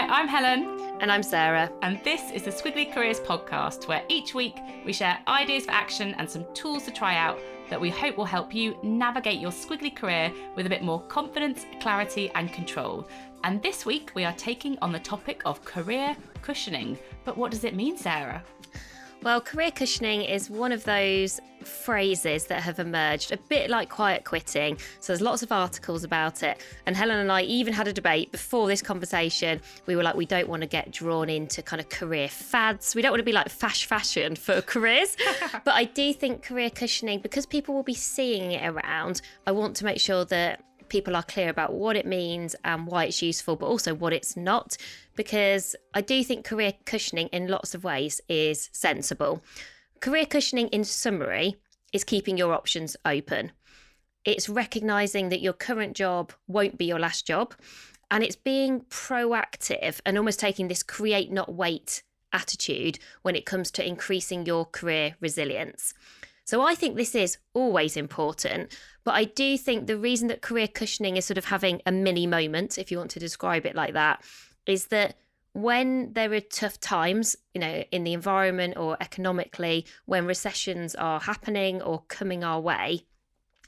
Hi, I'm Helen. And I'm Sarah. And this is the Squiggly Careers podcast, where each week we share ideas for action and some tools to try out that we hope will help you navigate your squiggly career with a bit more confidence, clarity and control. And this week we are taking on the topic of career cushioning. But what does it mean, Sarah? Well, career cushioning is one of those phrases that have emerged, a bit like quiet quitting. So there's lots of articles about it. And Helen and I even had a debate before this conversation. We were like, we don't want to get drawn into kind of career fads. We don't want to be like fashion for careers. But I do think career cushioning, because people will be seeing it around, I want to make sure that people are clear about what it means and why it's useful, but also what it's not, because I do think career cushioning in lots of ways is sensible. Career cushioning, in summary, is keeping your options open. It's recognising that your current job won't be your last job, and it's being proactive and almost taking this create not wait attitude when it comes to increasing your career resilience. So I think this is always important, but I do think the reason that career cushioning is sort of having a mini moment, if you want to describe it like that, is that when there are tough times, in the environment or economically, when recessions are happening or coming our way,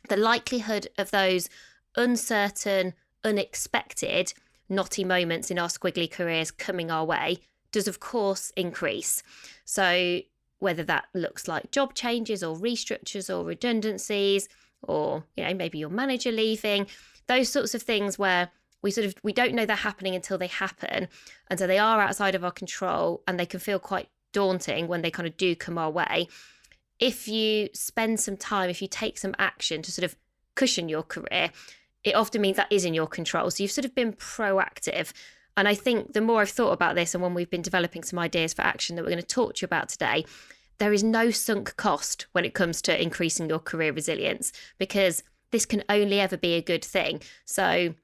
the likelihood of those uncertain, unexpected, knotty moments in our squiggly careers coming our way does, of course, increase. So whether that looks like job changes or restructures or redundancies or, maybe your manager leaving, those sorts of things where we don't know they're happening until they happen. And so they are outside of our control and they can feel quite daunting when they kind of do come our way. If you spend some time, if you take some action to sort of cushion your career, it often means that is in your control. So you've sort of been proactive. And I think the more I've thought about this and when we've been developing some ideas for action that we're going to talk to you about today, there is no sunk cost when it comes to increasing your career resilience, because this can only ever be a good thing. So,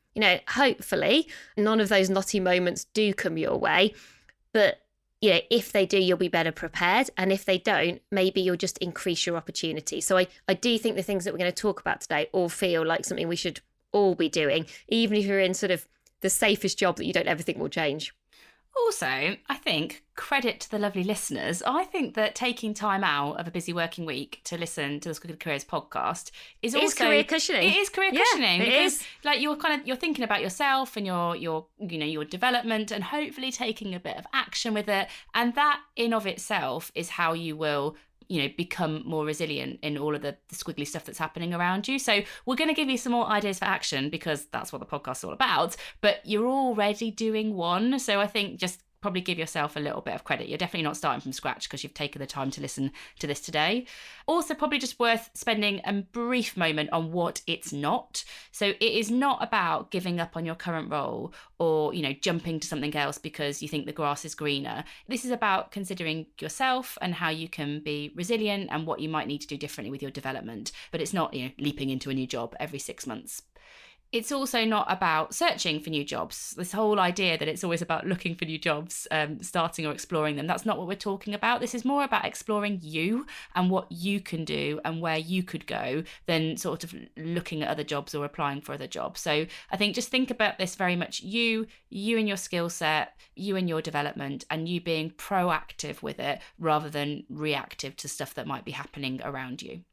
hopefully none of those knotty moments do come your way. But, if they do, you'll be better prepared. And if they don't, maybe you'll just increase your opportunity. So I do think the things that we're going to talk about today all feel like something we should all be doing, even if you're in sort of the safest job that you don't ever think will change. Also, I think, credit to the lovely listeners, I think that taking time out of a busy working week to listen to the Squiggly Careers podcast is also career cushioning. It is career cushioning, because is. like you're thinking about yourself and your development, and hopefully taking a bit of action with it, and that in of itself is how you will become more resilient in all of the squiggly stuff that's happening around you. So we're going to give you some more ideas for action, because that's what the podcast's all about. But you're already doing one. So I think just probably give yourself a little bit of credit. You're definitely not starting from scratch because you've taken the time to listen to this today. Also, probably just worth spending a brief moment on what it's not. So it is not about giving up on your current role or, jumping to something else because you think the grass is greener. This is about considering yourself and how you can be resilient and what you might need to do differently with your development. But it's not, leaping into a new job every 6 months. It's also not about searching for new jobs. This whole idea that it's always about looking for new jobs, starting or exploring them, that's not what we're talking about. This is more about exploring you and what you can do and where you could go than sort of looking at other jobs or applying for other jobs. So I think just think about this very much you and your skill set, you and your development, and you being proactive with it rather than reactive to stuff that might be happening around you.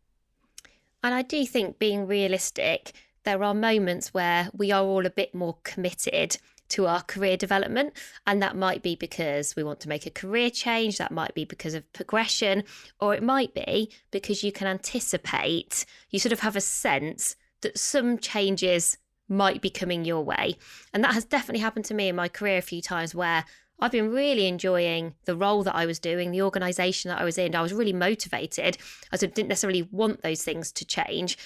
And I do think, being realistic, there are moments where we are all a bit more committed to our career development. And that might be because we want to make a career change. That might be because of progression, or it might be because you can anticipate, you sort of have a sense that some changes might be coming your way. And that has definitely happened to me in my career a few times, where I've been really enjoying the role that I was doing, the organisation that I was in. I was really motivated. I sort of didn't necessarily want those things to change.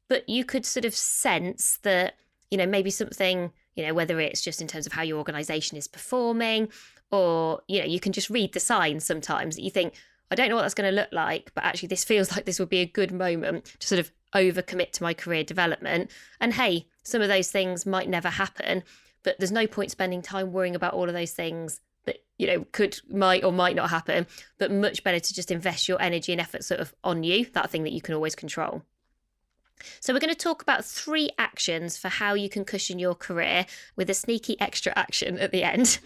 But you could sort of sense that, maybe something, whether it's just in terms of how your organisation is performing, or, you can just read the signs sometimes that you think, I don't know what that's going to look like, but actually this feels like this would be a good moment to sort of overcommit to my career development. And hey, some of those things might never happen, but there's no point spending time worrying about all of those things that, might or might not happen, but much better to just invest your energy and effort sort of on you, that thing that you can always control. So we're going to talk about 3 actions for how you can cushion your career, with a sneaky extra action at the end.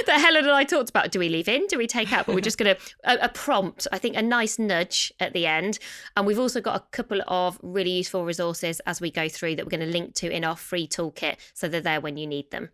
that Helen and I talked about. Do we leave in? Do we take out? But we're just going to, a prompt, I think a nice nudge at the end. And we've also got a couple of really useful resources as we go through that we're going to link to in our free toolkit so they're there when you need them.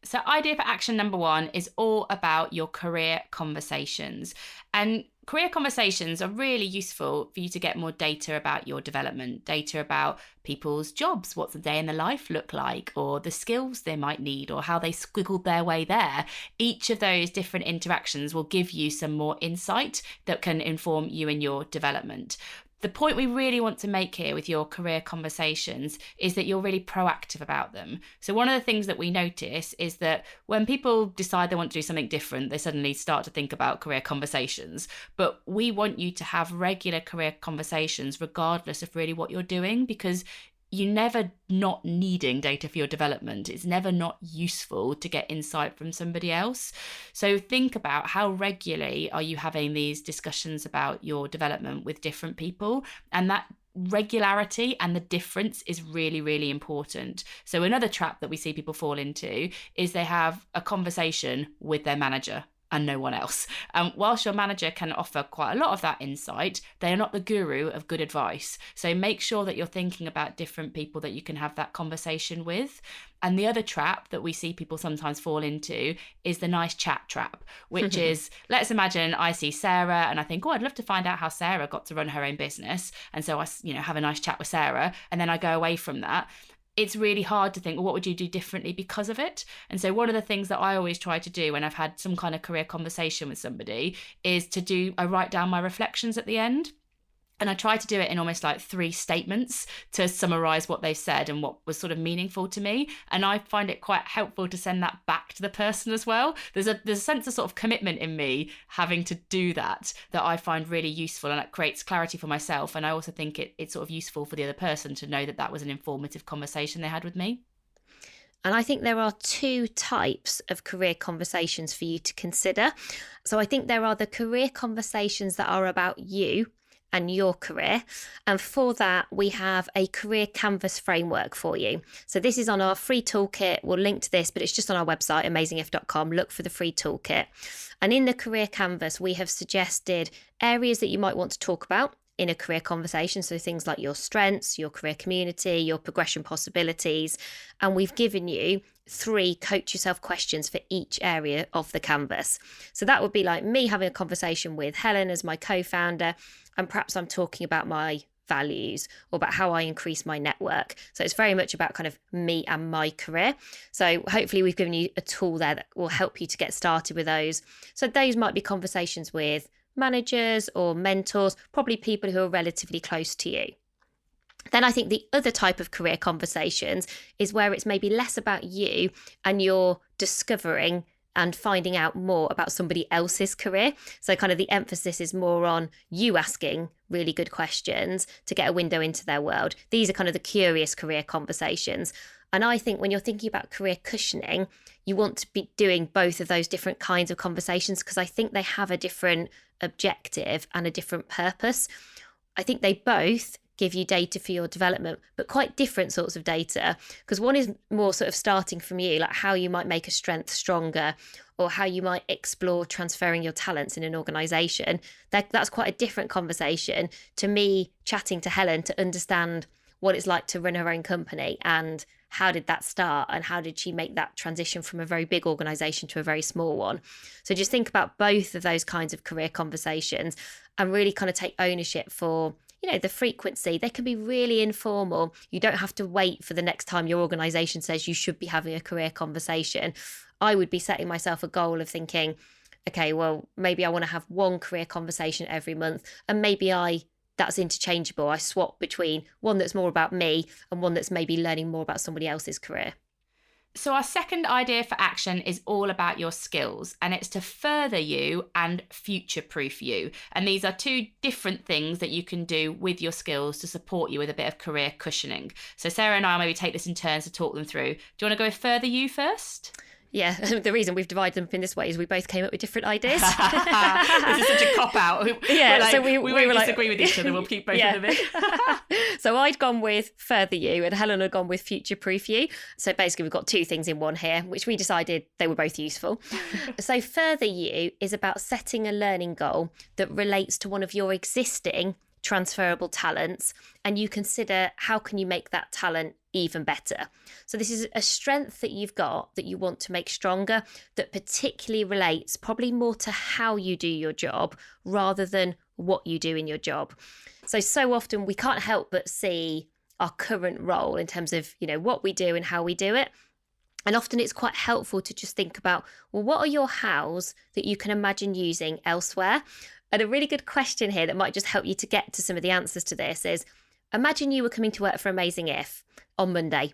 So idea for action number 1 is all about your career conversations. And career conversations are really useful for you to get more data about your development, data about people's jobs, what's the day in the life look like, or the skills they might need, or how they squiggled their way there. Each of those different interactions will give you some more insight that can inform you in your development. The point we really want to make here with your career conversations is that you're really proactive about them. So one of the things that we notice is that when people decide they want to do something different, they suddenly start to think about career conversations. But we want you to have regular career conversations regardless of really what you're doing, because you're never not needing data for your development. It's never not useful to get insight from somebody else. So think about how regularly are you having these discussions about your development with different people, and that regularity and the difference is really, really important. So another trap that we see people fall into is they have a conversation with their manager and no one else. Whilst your manager can offer quite a lot of that insight, they are not the guru of good advice. So make sure that you're thinking about different people that you can have that conversation with. And the other trap that we see people sometimes fall into is the nice chat trap, which is, let's imagine I see Sarah and I think, oh, I'd love to find out how Sarah got to run her own business. And so I, have a nice chat with Sarah, and then I go away from that. It's really hard to think, well, what would you do differently because of it? And so one of the things that I always try to do when I've had some kind of career conversation with somebody is I write down my reflections at the end. And I try to do it in almost like 3 statements to summarize what they've said and what was sort of meaningful to me. And I find it quite helpful to send that back to the person as well. There's a sense of sort of commitment in me having to do that I find really useful, and it creates clarity for myself. And I also think it's sort of useful for the other person to know that was an informative conversation they had with me. And I think there are 2 types of career conversations for you to consider. So I think there are the career conversations that are about you and your career. And for that, we have a career canvas framework for you. So this is on our free toolkit. We'll link to this, but it's just on our website, amazingif.com. Look for the free toolkit. And in the career canvas, we have suggested areas that you might want to talk about in a career conversation. So things like your strengths, your career community, your progression possibilities. And we've given you 3 coach yourself questions for each area of the canvas. So that would be like me having a conversation with Helen as my co-founder, and perhaps I'm talking about my values or about how I increase my network. So it's very much about kind of me and my career. So hopefully we've given you a tool there that will help you to get started with those. So those might be conversations with managers or mentors, probably people who are relatively close to you. Then I think the other type of career conversations is where it's maybe less about you and you're discovering and finding out more about somebody else's career. So kind of the emphasis is more on you asking really good questions to get a window into their world. These are kind of the curious career conversations. And I think when you're thinking about career cushioning, you want to be doing both of those different kinds of conversations, because I think they have a different objective and a different purpose. I think they both give you data for your development, but quite different sorts of data, because one is more sort of starting from you, like how you might make a strength stronger, or how you might explore transferring your talents in an organisation. That's quite a different conversation to me chatting to Helen to understand what it's like to run her own company and how did that start and how did she make that transition from a very big organisation to a very small one. So just think about both of those kinds of career conversations and really kind of take ownership for the frequency. They can be really informal. You don't have to wait for the next time your organisation says you should be having a career conversation. I would be setting myself a goal of thinking, okay, well, maybe I want to have one career conversation every month, and maybe that's interchangeable. I swap between one that's more about me and one that's maybe learning more about somebody else's career. So our second idea for action is all about your skills, and it's to further you and future-proof you. And these are 2 different things that you can do with your skills to support you with a bit of career cushioning. So Sarah and I will maybe take this in turns to talk them through. Do you want to go further you first? Yeah, the reason we've divided them up in this way is we both came up with different ideas. This is such a cop-out. Yeah, so we won't were disagree with each other. We'll keep both of them in. So I'd gone with Further You and Helen had gone with Future Proof You. So basically we've got two things in one here, which we decided they were both useful. So Further You is about setting a learning goal that relates to one of your existing transferable talents, and you consider how can you make that talent even better. So this is a strength that you've got that you want to make stronger, that particularly relates probably more to how you do your job rather than what you do in your job. So often we can't help but see our current role in terms of, what we do and how we do it. And often it's quite helpful to just think about, well, what are your hows that you can imagine using elsewhere? And a really good question here that might just help you to get to some of the answers to this is, imagine you were coming to work for Amazing If on Monday.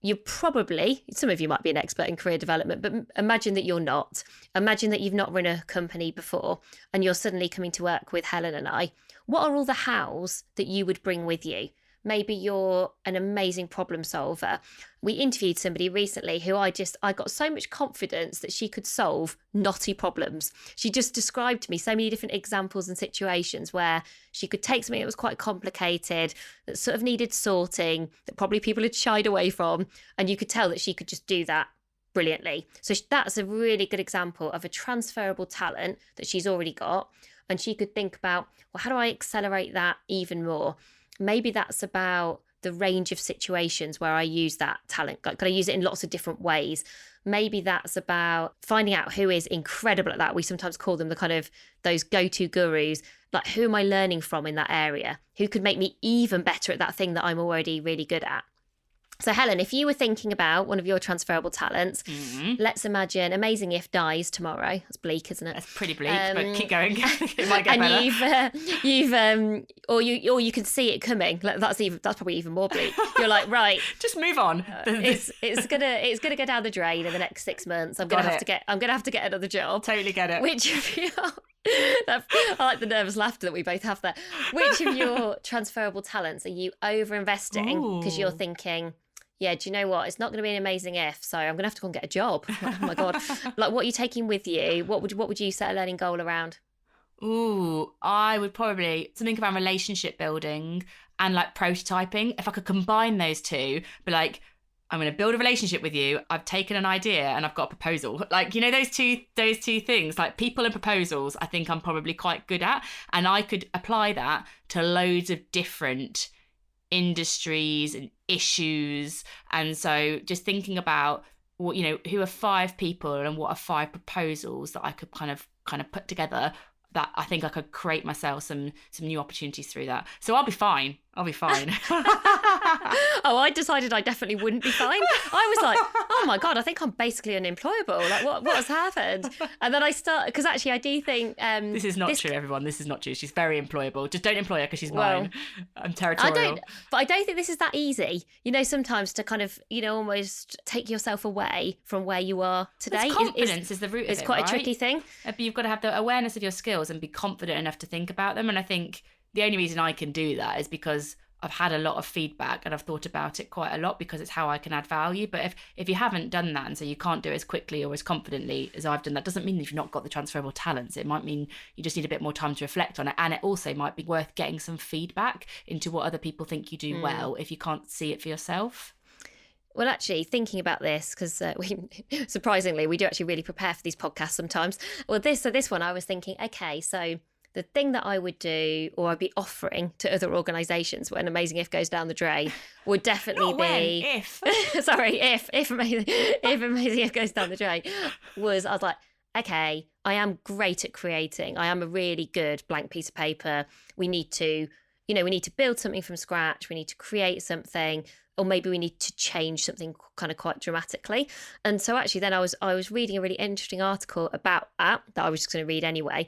You're probably, some of you might be an expert in career development, but imagine that you're not. Imagine that you've not run a company before and you're suddenly coming to work with Helen and I. What are all the hows that you would bring with you? Maybe you're an amazing problem solver. We interviewed somebody recently who I got so much confidence that she could solve knotty problems. She just described to me so many different examples and situations where she could take something that was quite complicated, that sort of needed sorting, that probably people had shied away from, and you could tell that she could just do that brilliantly. So that's a really good example of a transferable talent that she's already got. And she could think about, well, how do I accelerate that even more? Maybe that's about the range of situations where I use that talent. Like, could I use it in lots of different ways? Maybe that's about finding out who is incredible at that. We sometimes call them the kind of those go-to gurus. Like, who am I learning from in that area? Who could make me even better at that thing that I'm already really good at? So Helen, if you were thinking about one of your transferable talents, let's imagine Amazing If dies tomorrow. That's bleak, isn't it? That's pretty bleak, but keep going. It might get better. Or you can see it coming. That's probably even more bleak. You're like, right, just move on. It's gonna go down the drain in the next 6 months. I'm gonna have to get another job. Totally get it. Which of you? I like the nervous laughter that we both have there. Which of your transferable talents are you over investing because you're thinking, yeah, do you know what? It's not going to be an Amazing If, so I'm going to have to go and get a job. Oh my God. Like, what are you taking with you? What would you set a learning goal around? I would probably something around relationship building and like prototyping. If I could combine those two, but like, I'm going to build a relationship with you. I've taken an idea and I've got a proposal. Like, those two things, like people and proposals, I think I'm probably quite good at. And I could apply that to loads of different industries and issues. And so just thinking about what, who are 5 people and what are 5 proposals that I could kind of put together, that I think I could create myself some new opportunities through that. So I'll be fine. Oh, I decided I definitely wouldn't be fine. I was like, oh my God, I think I'm basically unemployable. Like, what has happened? And then I started, because actually I do think... this is not true, everyone. This is not true. She's very employable. Just don't employ her because she's mine. I'm territorial. But I don't think this is that easy. Sometimes to kind of, almost take yourself away from where you are today. It's confidence is the root of it, It's quite a tricky thing. But you've got to have the awareness of your skills and be confident enough to think about them. And I think the only reason I can do that is because I've had a lot of feedback and I've thought about it quite a lot, because it's how I can add value. But if you haven't done that, and so you can't do it as quickly or as confidently as I've done, that doesn't mean you've not got the transferable talents. It might mean you just need a bit more time to reflect on it. And it also might be worth getting some feedback into what other people think you do well if you can't see it for yourself. Well, actually, thinking about this, because surprisingly, we do actually really prepare for these podcasts sometimes. Well, this one, I was thinking, okay, so the thing that I would do, or I'd be offering to other organisations when Amazing If goes down the drain, would definitely be... If. Sorry, if Amazing If goes down the drain, I was like, okay, I am great at creating. I am a really good blank piece of paper. We need to build something from scratch. We need to create something, or maybe we need to change something kind of quite dramatically. And so actually then I was reading a really interesting article about that I was just going to read anyway.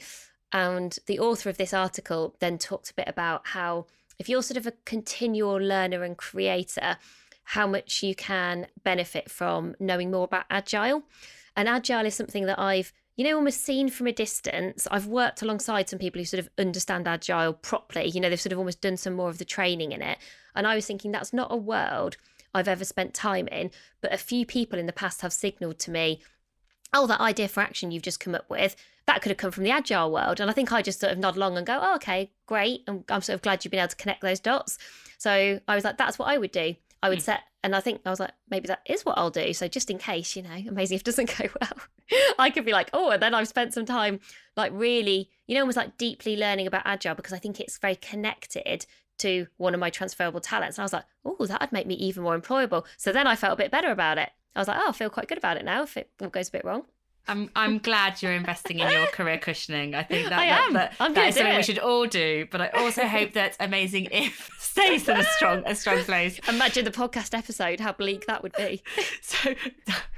And the author of this article then talked a bit about how if you're sort of a continual learner and creator, how much you can benefit from knowing more about Agile. And Agile is something that I've, almost seen from a distance. I've worked alongside some people who sort of understand Agile properly. They've sort of almost done some more of the training in it. And I was thinking that's not a world I've ever spent time in. But a few people in the past have signalled to me, oh, that idea for action you've just come up with, that could have come from the agile world. And I think I just sort of nod along and go, oh, okay, great. And I'm sort of glad you've been able to connect those dots. So I was like, that's what I would do. I would set, and I think I was like, maybe that is what I'll do. So just in case, amazing if it doesn't go well, I could be like, oh, and then I've spent some time like really, almost like deeply learning about agile, because I think it's very connected to one of my transferable talents. And I was like, oh, that would make me even more employable. So then I felt a bit better about it. I was like, oh, I feel quite good about it now if it all goes a bit wrong. I'm glad you're investing in your career cushioning. I think I'm that is something we should all do. But I also hope that Amazing If stays in a strong place. Imagine the podcast episode, how bleak that would be. So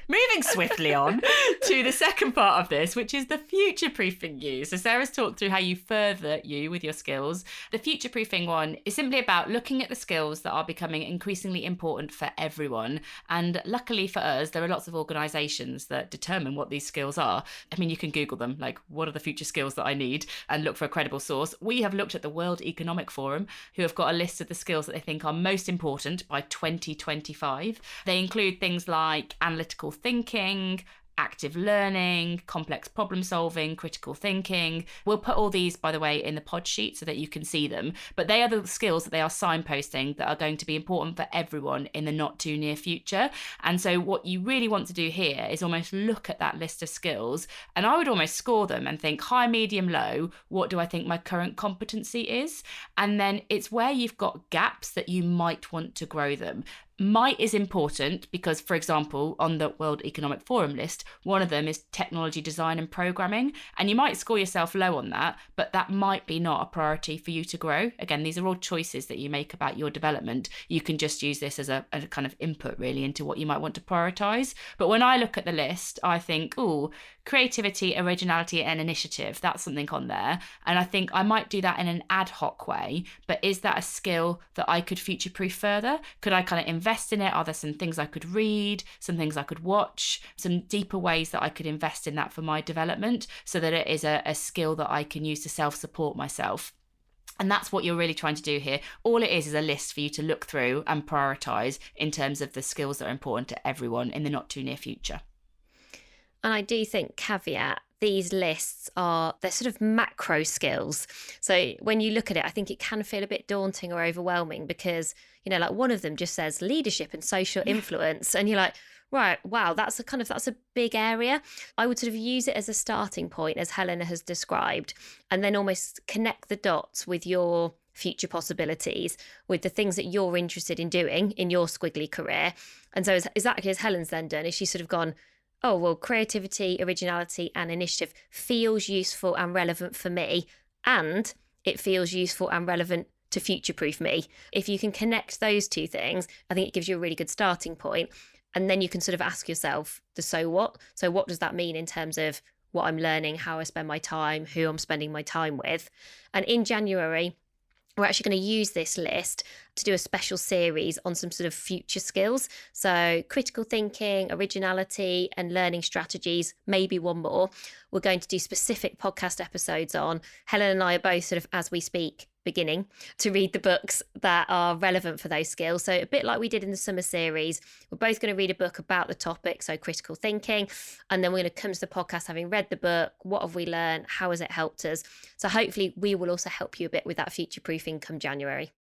moving swiftly on to the second part of this, which is the future-proofing you. So Sarah's talked through how you further you with your skills. The future-proofing one is simply about looking at the skills that are becoming increasingly important for everyone. And luckily for us, there are lots of organisations that determine what these skills are. I mean, you can Google them, like, what are the future skills that I need, and look for a credible source. We have looked at the World Economic Forum, who have got a list of the skills that they think are most important by 2025. They include things like analytical thinking, active learning, complex problem solving, critical thinking. We'll put all these, by the way, in the pod sheet so that you can see them. But they are the skills that they are signposting that are going to be important for everyone in the not too near future. And so what you really want to do here is almost look at that list of skills, and I would almost score them and think high, medium, low. What do I think my current competency is? And then it's where you've got gaps that you might want to grow them. Might is important because, for example, on the World Economic Forum list, one of them is technology design and programming, and you might score yourself low on that, but that might be not a priority for you to grow. Again, these are all choices that you make about your development. You can just use this as a kind of input really into what you might want to prioritize. But when I look at the list, I think, oh, creativity, originality, and initiative, that's something on there. And I think I might do that in an ad hoc way, but is that a skill that I could future-proof further? Could I kind of invest in it? Are there some things I could read, some things I could watch, some deeper ways that I could invest in that for my development so that it is a skill that I can use to self-support myself? And that's what you're really trying to do here. All it is a list for you to look through and prioritise in terms of the skills that are important to everyone in the not too near future. And I do think, caveat, these lists they're sort of macro skills. So when you look at it, I think it can feel a bit daunting or overwhelming because, like one of them just says leadership and social influence. And you're like, right, wow, that's a big area. I would sort of use it as a starting point, as Helena has described, and then almost connect the dots with your future possibilities, with the things that you're interested in doing in your squiggly career. And so exactly as Helen's then done, is she's sort of gone, oh, well, creativity, originality, and initiative feels useful and relevant for me, and it feels useful and relevant to future-proof me. If you can connect those two things, I think it gives you a really good starting point. And then you can sort of ask yourself the so what? So what does that mean in terms of what I'm learning, how I spend my time, who I'm spending my time with? And in January, we're actually going to use this list to do a special series on some sort of future skills. So critical thinking, originality, and learning strategies, maybe one more. We're going to do specific podcast episodes on. Helen and I are both sort of, as we speak, beginning to read the books that are relevant for those skills. So a bit like we did in the summer series, we're both going to read a book about the topic, so critical thinking, and then we're going to come to the podcast having read the book. What have we learned? How has it helped us? So hopefully we will also help you a bit with that future-proofing come January.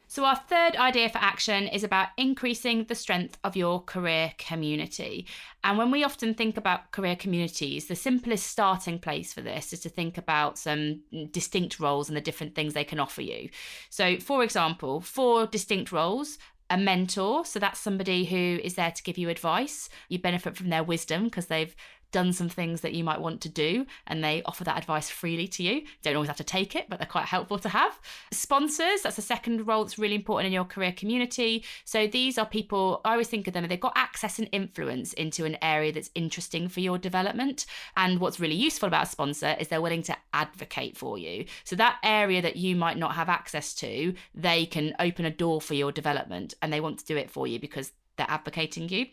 So our third idea for action is about increasing the strength of your career community. And when we often think about career communities, the simplest starting place for this is to think about some distinct roles and the different things they can offer you. So for example, 4 distinct roles: a mentor, so that's somebody who is there to give you advice. You benefit from their wisdom because they've done some things that you might want to do and they offer that advice freely to you. Don't always have to take it, but they're quite helpful to have. Sponsors, that's the second role that's really important in your career community. So these are people, I always think of them, they've got access and influence into an area that's interesting for your development. And what's really useful about a sponsor is they're willing to advocate for you. So that area that you might not have access to, they can open a door for your development and they want to do it for you because they're advocating you.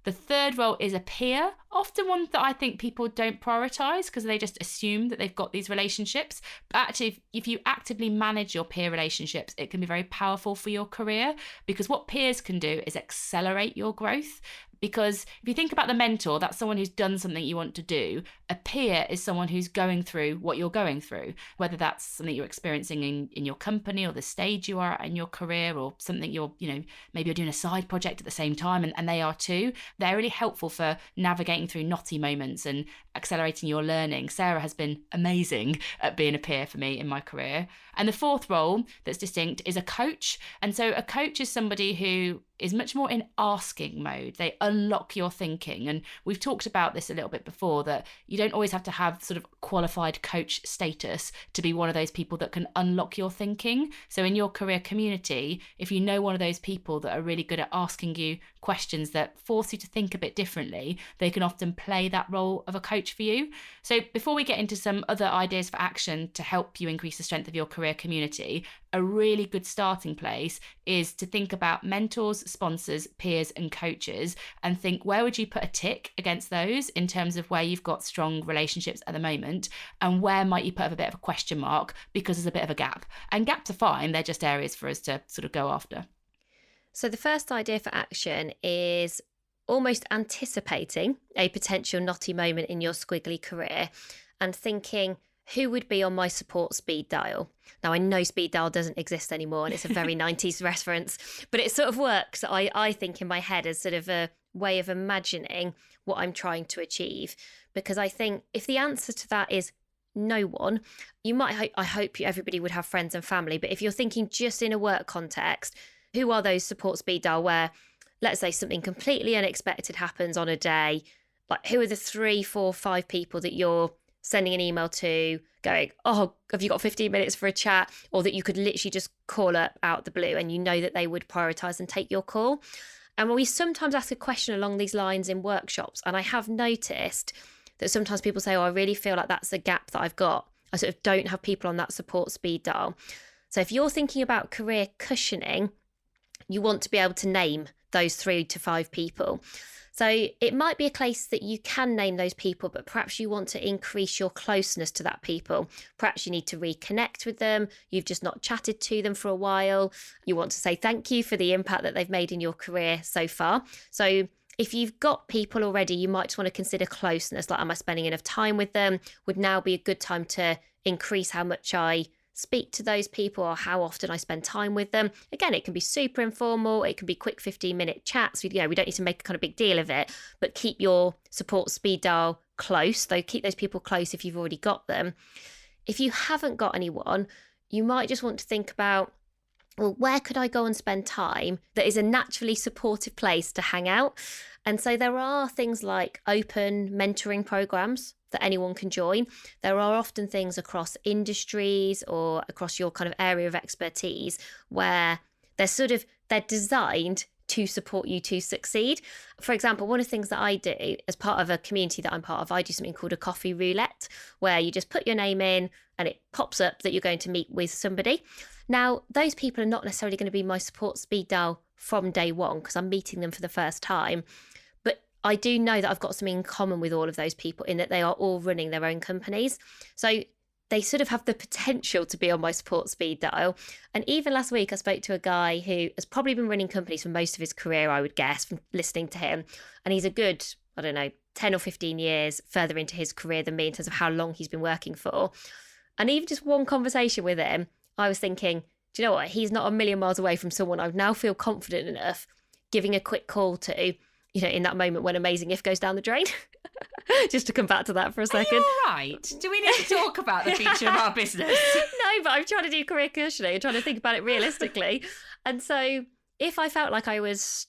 The third role is a peer, often one that I think people don't prioritise because they just assume that they've got these relationships. But actually, if you actively manage your peer relationships, it can be very powerful for your career, because what peers can do is accelerate your growth. Because if you think about the mentor, that's someone who's done something you want to do. A peer is someone who's going through what you're going through, whether that's something you're experiencing in your company or the stage you are at in your career, or something maybe you're doing a side project at the same time and they are too. They're really helpful for navigating through knotty moments and accelerating your learning. Sarah has been amazing at being a peer for me in my career. And the fourth role that's distinct is a coach. And so a coach is somebody who is much more in asking mode. They unlock your thinking. And we've talked about this a little bit before, that you don't always have to have sort of qualified coach status to be one of those people that can unlock your thinking. So in your career community, if you know one of those people that are really good at asking you questions that force you to think a bit differently, they can often play that role of a coach for you. So before we get into some other ideas for action to help you increase the strength of your career community, a really good starting place is to think about mentors, sponsors, peers and coaches, and think, where would you put a tick against those in terms of where you've got strong relationships at the moment, and where might you put a bit of a question mark because there's a bit of a gap. And gaps are fine, they're just areas for us to sort of go after. So the first idea for action is almost anticipating a potential knotty moment in your squiggly career and thinking, who would be on my support speed dial? Now, I know speed dial doesn't exist anymore and it's a very 90s reference, but it sort of works, I think, in my head as sort of a way of imagining what I'm trying to achieve. Because I think if the answer to that is no one, I hope everybody would have friends and family, but if you're thinking just in a work context, who are those support speed dial where, let's say, something completely unexpected happens on a day? Like, who are the 3, 4, 5 people that you're sending an email to going, oh, have you got 15 minutes for a chat? Or that you could literally just call up out the blue and you know that they would prioritise and take your call. And when we sometimes ask a question along these lines in workshops, and I have noticed that sometimes people say, oh, I really feel like that's a gap that I've got. I sort of don't have people on that support speed dial. So if you're thinking about career cushioning, you want to be able to name those 3 to 5 people. So it might be a case that you can name those people, but perhaps you want to increase your closeness to that people. Perhaps you need to reconnect with them. You've just not chatted to them for a while. You want to say thank you for the impact that they've made in your career so far. So if you've got people already, you might just want to consider closeness. Like, am I spending enough time with them? Would now be a good time to increase how much I speak to those people or how often I spend time with them. Again, it can be super informal. It can be quick 15-minute chats. We don't need to make a kind of big deal of it, but keep your support speed dial close. Though keep those people close if you've already got them. If you haven't got anyone, you might just want to think about, well, where could I go and spend time that is a naturally supportive place to hang out? And so there are things like open mentoring programs that anyone can join. There are often things across industries or across your kind of area of expertise where they're designed to support you to succeed. For example, one of the things that I do as part of a community that I'm part of, I do something called a coffee roulette, where you just put your name in and it pops up that you're going to meet with somebody. Now, those people are not necessarily going to be my support speed dial from day one because I'm meeting them for the first time. But I do know that I've got something in common with all of those people in that they are all running their own companies. So they sort of have the potential to be on my support speed dial. And even last week, I spoke to a guy who has probably been running companies for most of his career, I would guess, from listening to him. And he's a good, 10 or 15 years further into his career than me in terms of how long he's been working for. And even just one conversation with him, I was thinking, do you know what? He's not a million miles away from someone I now feel confident enough giving a quick call to, in that moment when Amazing If goes down the drain. Just to come back to that for a second. Are you all right? Do we need to talk about the future of our business? No, but I'm trying to do career cushioning and trying to think about it realistically. And so if I felt like I was,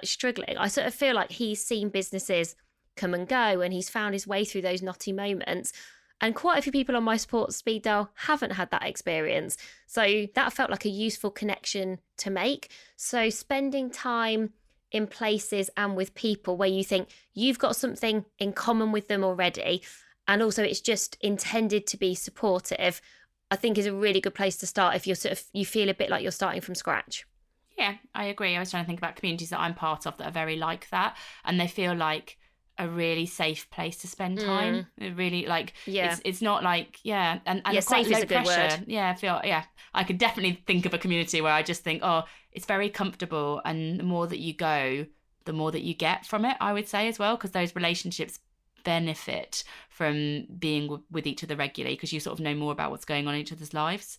struggling, I sort of feel like he's seen businesses come and go and he's found his way through those knotty moments. And quite a few people on my support speed dial haven't had that experience. So that felt like a useful connection to make. So spending time in places and with people where you think you've got something in common with them already, and also it's just intended to be supportive, I think is a really good place to start if you feel a bit like you're starting from scratch. Yeah, I agree. I was trying to think about communities that I'm part of that are very like that, and they feel like a really safe place to spend time. It really, like, Yeah. it's not like, and Yeah, quite safe is low a good pressure. word. Yeah, I could definitely think of a community where I just think, oh, it's very comfortable, and the more that you go, the more that you get from it, I would say, as well, because those relationships benefit from being with each other regularly, because you sort of know more about what's going on in each other's lives.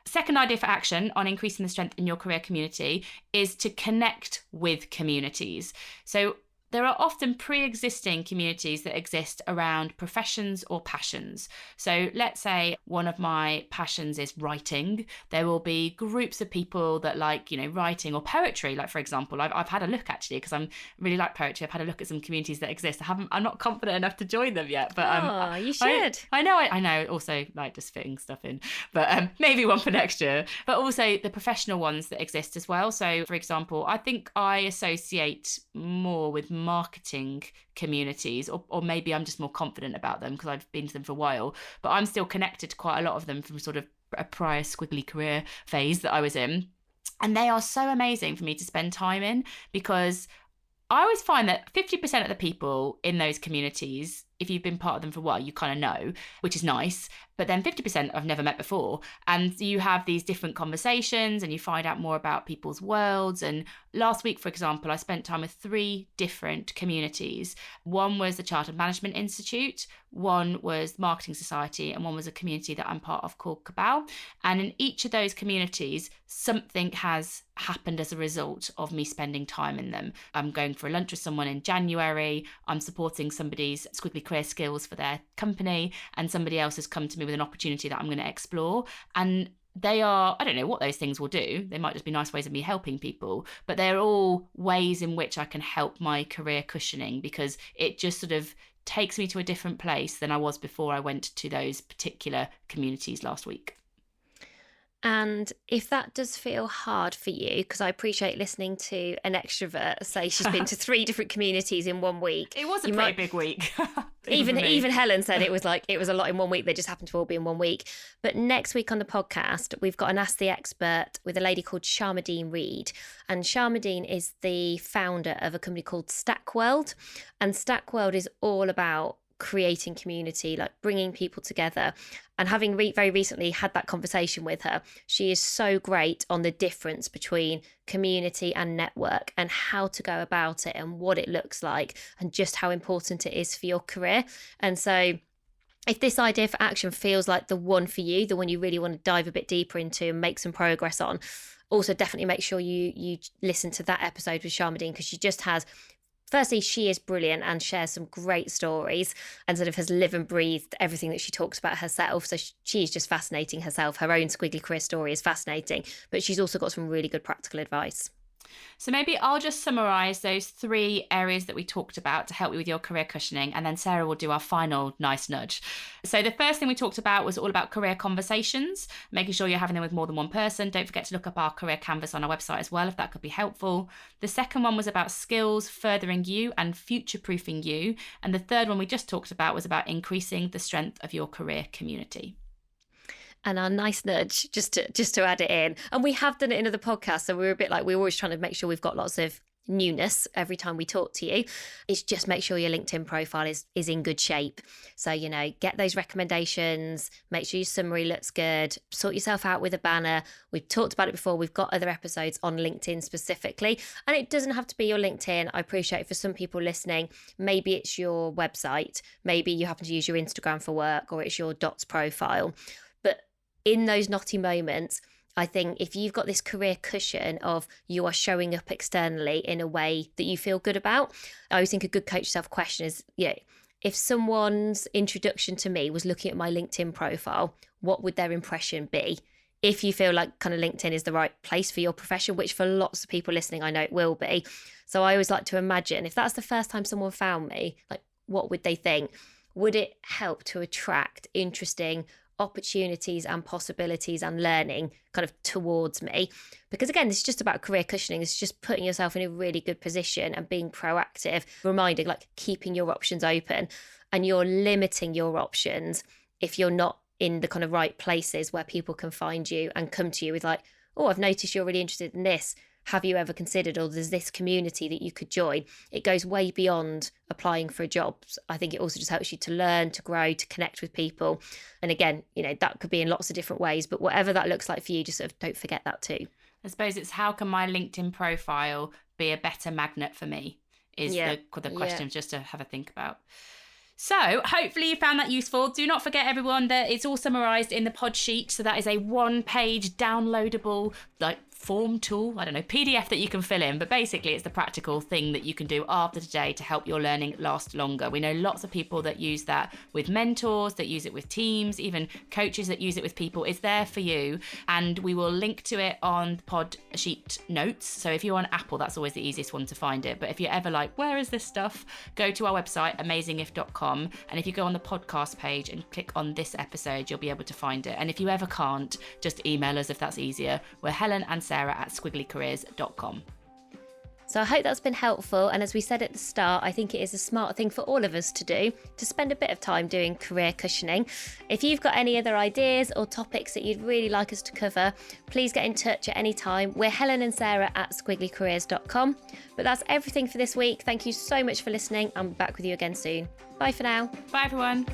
Second idea for action on increasing the strength in your career community is to connect with communities. So there are often pre-existing communities that exist around professions or passions. So let's say one of my passions is writing. There will be groups of people that like, writing or poetry. Like, for example, I've had a look, actually, because I'm really like poetry. I've had a look at some communities that exist. I'm not confident enough to join them yet, but you should. I know. Also, like, just fitting stuff in, but maybe one for next year. But also the professional ones that exist as well. So, for example, I think I associate more with marketing communities, or maybe I'm just more confident about them because I've been to them for a while, but I'm still connected to quite a lot of them from sort of a prior squiggly career phase that I was in. And they are so amazing for me to spend time in, because I always find that 50% of the people in those communities, if you've been part of them for a while, you kind of know, which is nice. But then 50% I've never met before. And you have these different conversations and you find out more about people's worlds. And last week, for example, I spent time with 3 different communities. One was the Chartered Management Institute, one was Marketing Society, and one was a community that I'm part of called Cabal. And in each of those communities, something has happened as a result of me spending time in them. I'm going for a lunch with someone in January. I'm supporting somebody's Squiggly Career skills for their company, and somebody else has come to me with an opportunity that I'm going to explore. And they are, I don't know what those things will do. They might just be nice ways of me helping people, but they're all ways in which I can help my career cushioning, because it just sort of takes me to a different place than I was before I went to those particular communities last week. And if that does feel hard for you, because I appreciate listening to an extrovert say she's been to 3 different communities in 1 week. It was a pretty big week. Even Helen said it was a lot in 1 week. They just happened to all be in 1 week. But next week on the podcast, we've got an Ask the Expert with a lady called Sharmadean Reed. And Sharmadean is the founder of a company called Stackworld. And Stackworld is all about creating community, like bringing people together. And having very recently had that conversation with her, she is so great on the difference between community and network, and how to go about it, and what it looks like, and just how important it is for your career. And so if this idea for action feels like the one for you, the one you really want to dive a bit deeper into and make some progress on, also definitely make sure you listen to that episode with Sharmadean, because she just has, firstly, she is brilliant and shares some great stories and sort of has lived and breathed everything that she talks about herself. So she's just fascinating herself. Her own Squiggly Career story is fascinating, but she's also got some really good practical advice. So maybe I'll just summarise those 3 areas that we talked about to help you with your career cushioning, and then Sarah will do our final nice nudge. So the first thing we talked about was all about career conversations, making sure you're having them with more than one person. Don't forget to look up our career canvas on our website as well, if that could be helpful. The second one was about skills furthering you and future-proofing you. And the third one we just talked about was about increasing the strength of your career community. And our nice nudge, just to add it in. And we have done it in other podcasts, so we're a bit like, we're always trying to make sure we've got lots of newness every time we talk to you. It's just make sure your LinkedIn profile is in good shape. So, get those recommendations, make sure your summary looks good, sort yourself out with a banner. We've talked about it before. We've got other episodes on LinkedIn specifically, and it doesn't have to be your LinkedIn. I appreciate for some people listening, maybe it's your website, maybe you happen to use your Instagram for work, or it's your Dots profile. But in those knotty moments, I think if you've got this career cushion of you are showing up externally in a way that you feel good about, I always think a good coach yourself question is, if someone's introduction to me was looking at my LinkedIn profile, what would their impression be? If you feel like kind of LinkedIn is the right place for your profession, which for lots of people listening, I know it will be. So I always like to imagine, if that's the first time someone found me, like, what would they think? Would it help to attract interesting opportunities and possibilities and learning kind of towards me? Because again, this is just about career cushioning. It's just putting yourself in a really good position and being proactive, reminding, like, keeping your options open. And you're limiting your options if you're not in the kind of right places where people can find you and come to you with like, oh, I've noticed you're really interested in this. have you ever considered, or there's this community that you could join. It goes way beyond applying for a job. I think it also just helps you to learn, to grow, to connect with people. And again, that could be in lots of different ways, but whatever that looks like for you, just sort of don't forget that too. I suppose it's how can my LinkedIn profile be a better magnet for me is the question just to have a think about. So hopefully you found that useful. Do not forget, everyone, that it's all summarised in the pod sheet. So that is a 1-page downloadable form tool, I don't know, PDF that you can fill in. But basically it's the practical thing that you can do after today to help your learning last longer. We know lots of people that use that with mentors, that use it with teams, even coaches that use it with people. It's there for you. And we will link to it on the pod sheet notes. So if you're on Apple, that's always the easiest one to find it. But if you're ever like, where is this stuff? Go to our website, amazingif.com. And if you go on the podcast page and click on this episode, you'll be able to find it. And if you ever can't, just email us if that's easier. We're Helen and Sarah at squigglycareers.com. So I hope that's been helpful. And as we said at the start, I think it is a smart thing for all of us to do, to spend a bit of time doing career cushioning. If you've got any other ideas or topics that you'd really like us to cover, please get in touch at any time. We're Helen and Sarah at squigglycareers.com. But that's everything for this week. Thank you so much for listening. I'm back with you again soon. Bye for now. Bye, everyone.